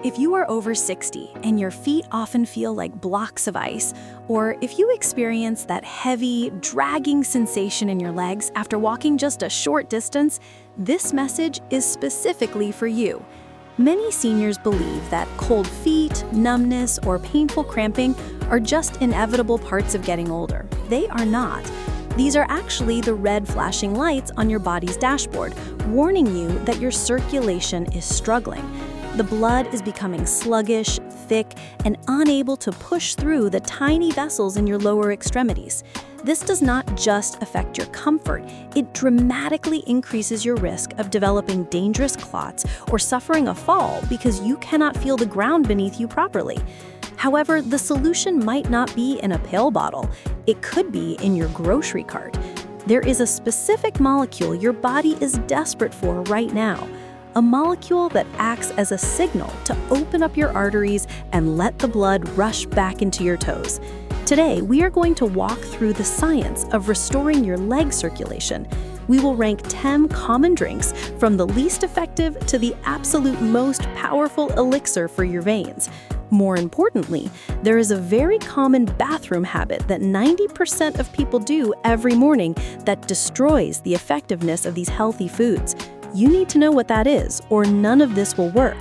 If you are over 60 and your feet often feel like blocks of ice, or if you experience that heavy, dragging sensation in your legs after walking just a short distance, this message is specifically for you. Many seniors believe that cold feet, numbness, or painful cramping are just inevitable parts of getting older. They are not. These are actually the red flashing lights on your body's dashboard, warning you that your circulation is struggling. The blood is becoming sluggish, thick, and unable to push through the tiny vessels in your lower extremities. This does not just affect your comfort, it dramatically increases your risk of developing dangerous clots or suffering a fall because you cannot feel the ground beneath you properly. However, the solution might not be in a pill bottle. It could be in your grocery cart. There is a specific molecule your body is desperate for right now. A molecule that acts as a signal to open up your arteries and let the blood rush back into your toes. Today, we are going to walk through the science of restoring your leg circulation. We will rank 10 common drinks from the least effective to the absolute most powerful elixir for your veins. More importantly, there is a very common bathroom habit that 90% of people do every morning that destroys the effectiveness of these healthy foods. You need to know what that is, or none of this will work.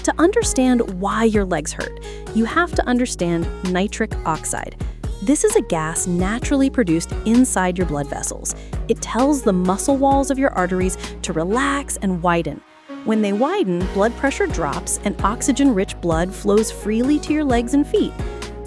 To understand why your legs hurt, you have to understand nitric oxide. This is a gas naturally produced inside your blood vessels. It tells the muscle walls of your arteries to relax and widen. When they widen, blood pressure drops and oxygen-rich blood flows freely to your legs and feet.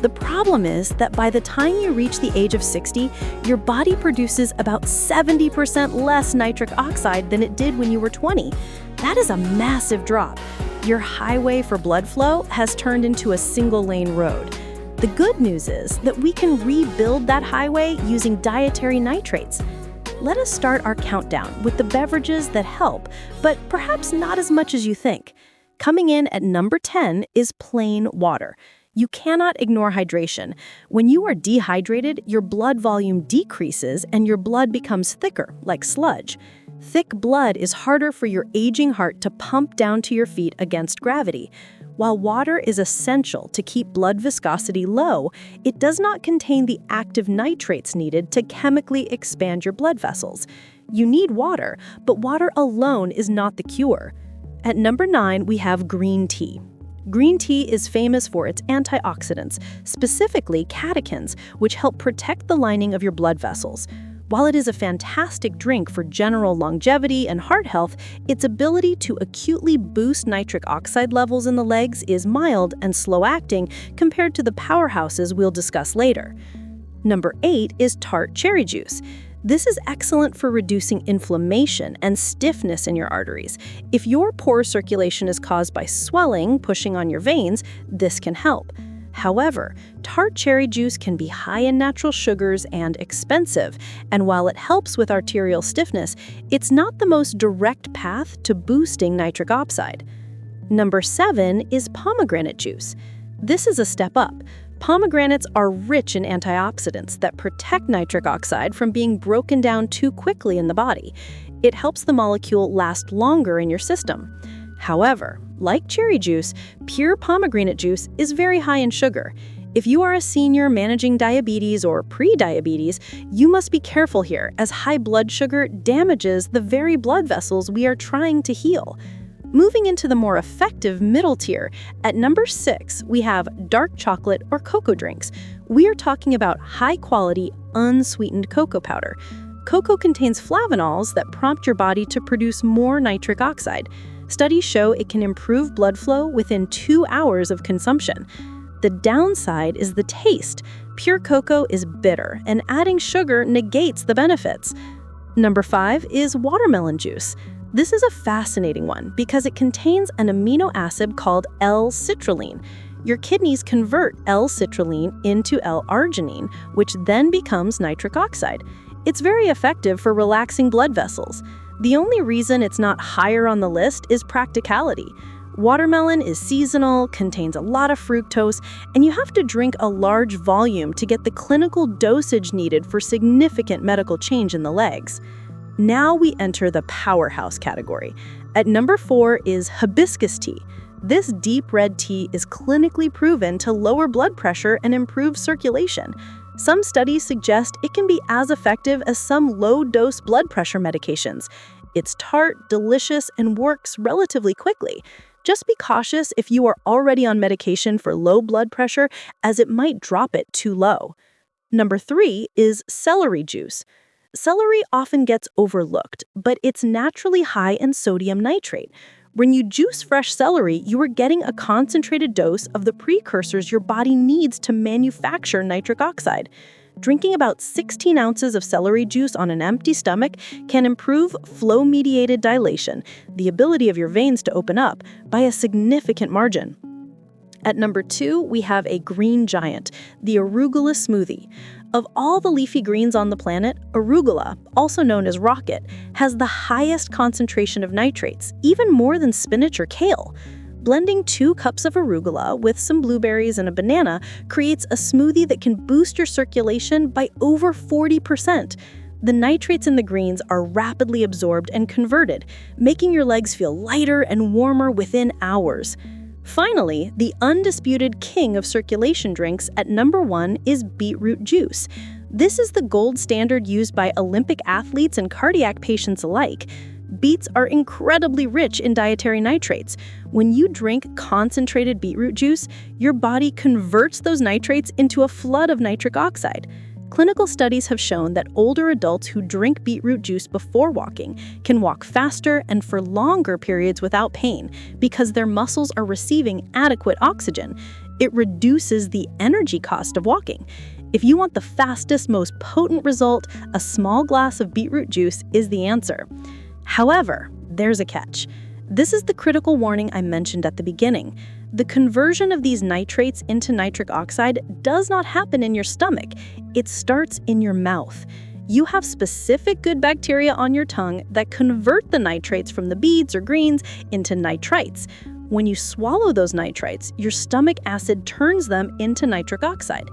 The problem is that by the time you reach the age of 60, your body produces about 70% less nitric oxide than it did when you were 20. That is a massive drop. Your highway for blood flow has turned into a single-lane road. The good news is that we can rebuild that highway using dietary nitrates. Let us start our countdown with the beverages that help, but perhaps not as much as you think. Coming in at number 10 is plain water. You cannot ignore hydration. When you are dehydrated, your blood volume decreases and your blood becomes thicker, like sludge. Thick blood is harder for your aging heart to pump down to your feet against gravity. While water is essential to keep blood viscosity low, it does not contain the active nitrates needed to chemically expand your blood vessels. You need water, but water alone is not the cure. At number 9, we have green tea. Green tea is famous for its antioxidants, specifically catechins, which help protect the lining of your blood vessels. While it is a fantastic drink for general longevity and heart health, its ability to acutely boost nitric oxide levels in the legs is mild and slow-acting compared to the powerhouses we'll discuss later. Number 8 is tart cherry juice. This is excellent for reducing inflammation and stiffness in your arteries. If your poor circulation is caused by swelling pushing on your veins, this can help. However, tart cherry juice can be high in natural sugars and expensive, and while it helps with arterial stiffness, it's not the most direct path to boosting nitric oxide. Number 7 is pomegranate juice. This is a step up. Pomegranates are rich in antioxidants that protect nitric oxide from being broken down too quickly in the body. It helps the molecule last longer in your system. However, like cherry juice, pure pomegranate juice is very high in sugar. If you are a senior managing diabetes or pre-diabetes, you must be careful here, as high blood sugar damages the very blood vessels we are trying to heal. Moving into the more effective middle tier, at number 6, we have dark chocolate or cocoa drinks. We are talking about high-quality, unsweetened cocoa powder. Cocoa contains flavanols that prompt your body to produce more nitric oxide. Studies show it can improve blood flow within 2 hours of consumption. The downside is the taste. Pure cocoa is bitter, and adding sugar negates the benefits. Number 5 is watermelon juice. This is a fascinating one because it contains an amino acid called L-citrulline. Your kidneys convert L-citrulline into L-arginine, which then becomes nitric oxide. It's very effective for relaxing blood vessels. The only reason it's not higher on the list is practicality. Watermelon is seasonal, contains a lot of fructose, and you have to drink a large volume to get the clinical dosage needed for significant medical change in the legs. Now we enter the powerhouse category. At number 4 is hibiscus tea. This deep red tea is clinically proven to lower blood pressure and improve circulation. Some studies suggest it can be as effective as some low-dose blood pressure medications. It's tart, delicious, and works relatively quickly. Just be cautious if you are already on medication for low blood pressure, as it might drop it too low. Number 3 is celery juice. Celery often gets overlooked, but it's naturally high in sodium nitrate. When you juice fresh celery, you are getting a concentrated dose of the precursors your body needs to manufacture nitric oxide. Drinking about 16 ounces of celery juice on an empty stomach can improve flow-mediated dilation, the ability of your veins to open up, by a significant margin. At number 2, we have a green giant, the arugula smoothie. Of all the leafy greens on the planet, arugula, also known as rocket, has the highest concentration of nitrates, even more than spinach or kale. Blending 2 cups of arugula with some blueberries and a banana creates a smoothie that can boost your circulation by over 40%. The nitrates in the greens are rapidly absorbed and converted, making your legs feel lighter and warmer within hours. Finally, the undisputed king of circulation drinks at number 1 is beetroot juice. This is the gold standard used by Olympic athletes and cardiac patients alike. Beets are incredibly rich in dietary nitrates. When you drink concentrated beetroot juice, your body converts those nitrates into a flood of nitric oxide. Clinical studies have shown that older adults who drink beetroot juice before walking can walk faster and for longer periods without pain because their muscles are receiving adequate oxygen. It reduces the energy cost of walking. If you want the fastest, most potent result, a small glass of beetroot juice is the answer. However, there's a catch. This is the critical warning I mentioned at the beginning. The conversion of these nitrates into nitric oxide does not happen in your stomach. It starts in your mouth. You have specific good bacteria on your tongue that convert the nitrates from the beets or greens into nitrites. When you swallow those nitrites, your stomach acid turns them into nitric oxide.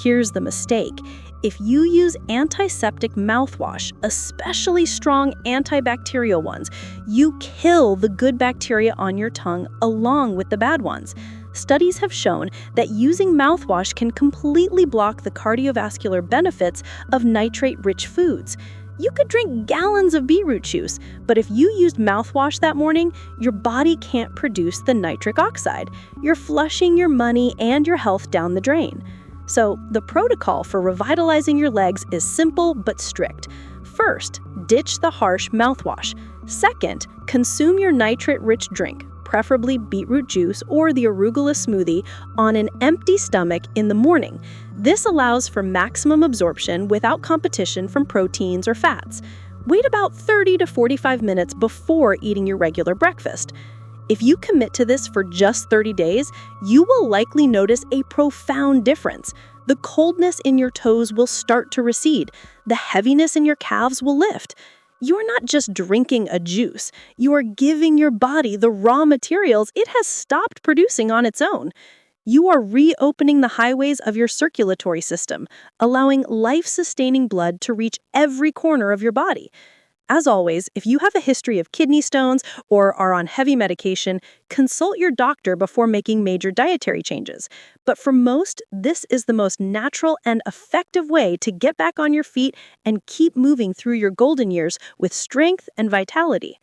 Here's the mistake. If you use antiseptic mouthwash, especially strong antibacterial ones, you kill the good bacteria on your tongue along with the bad ones. Studies have shown that using mouthwash can completely block the cardiovascular benefits of nitrate-rich foods. You could drink gallons of beetroot juice, but if you used mouthwash that morning, your body can't produce the nitric oxide. You're flushing your money and your health down the drain. So, the protocol for revitalizing your legs is simple but strict. First, ditch the harsh mouthwash. Second, consume your nitrate-rich drink, preferably beetroot juice or the arugula smoothie, on an empty stomach in the morning. This allows for maximum absorption without competition from proteins or fats. Wait about 30 to 45 minutes before eating your regular breakfast. If you commit to this for just 30 days, you will likely notice a profound difference. The coldness in your toes will start to recede. The heaviness in your calves will lift. You're not just drinking a juice. You are giving your body the raw materials it has stopped producing on its own. You are reopening the highways of your circulatory system, allowing life-sustaining blood to reach every corner of your body. As always, if you have a history of kidney stones or are on heavy medication, consult your doctor before making major dietary changes. But for most, this is the most natural and effective way to get back on your feet and keep moving through your golden years with strength and vitality.